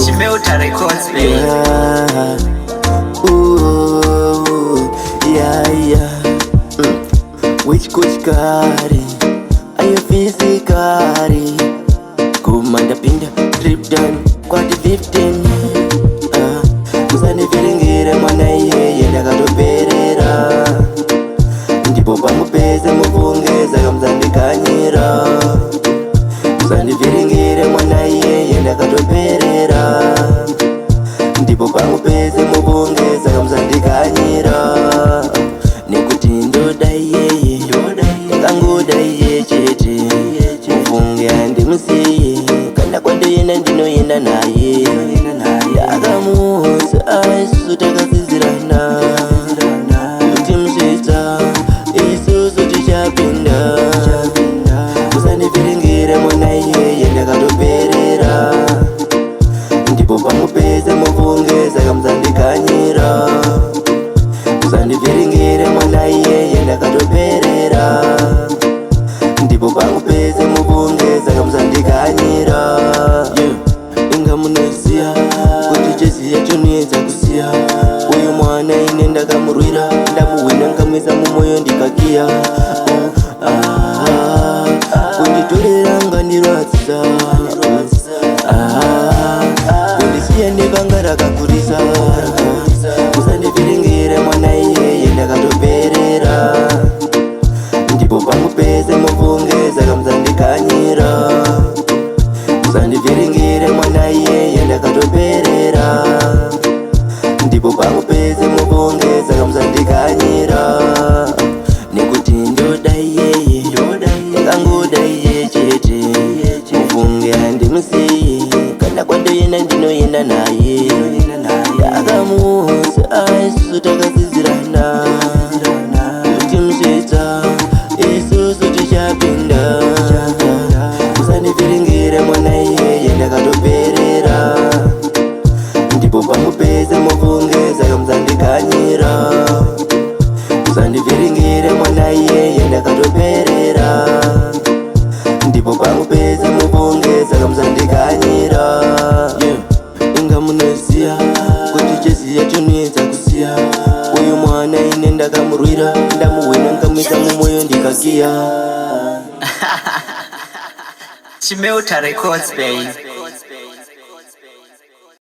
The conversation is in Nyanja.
Chimeuta Records, baby. Which coach kari ayo physically kumanda pinda trip down kwati 15 musandiviringire mwana iyeye ndakatoperera ndipo pamupeze muvungeza kamuzandikanyira musandiviringire mwana iyeye ndakatoperera ndipo pamupeze muvungeza kamuzandikanyira nekuti ndoda iyeye yakangoda iye chete mufunge andimusiye kana kwandoyenda ndinoyenda naye yakamuudza aisu takasizirana kuti musvitsa isusu tichapinda musandiviringire mwana iyeye ndakatoperera ndipo pamupedza muvungeza kamuzandikanyira musandiviringire mwana iyeye ndakatoperera ndipo pamupedza muvungeza kamuzandikanyira inga munoziya kuti cheziya chinoedza kusiya uyu mwana ine ndakamurwira ndamuhwina nkamwisa mumoyo ndikakiya kunditorera ngandirwadzisa kundisiya nevanga rakakurisa musandiviringire mwana iyeye ndakatoperera ndipo pamupedza muvungeza kamuzandikanyira musandiviringire mwana iyeye ndakatoperera ndipo pamupedza muvungeza kamuzandikanyira nekuti ndoda iyeye yakangoda iye chete mufunge andimusiye kana kwandoyenda ndinoyenda naye yakamuudza aisu takasizirana kuti musvitsa isusu tichapinda musandiviringire mwana iyeye ndakatoperera ndipo pamupedza muvungeza kamuzandikanyira musandiviringire mwana iyeye ndakatoperera ndipo pamupedza muvungeza kamuzandikanyira inga munoziya kuti cheziya chinoedza kusiya uyu mwana ine ndakamurwira ndamuhwina nkamwisa mumoyo ndikakiya Chimeuta Records, baby.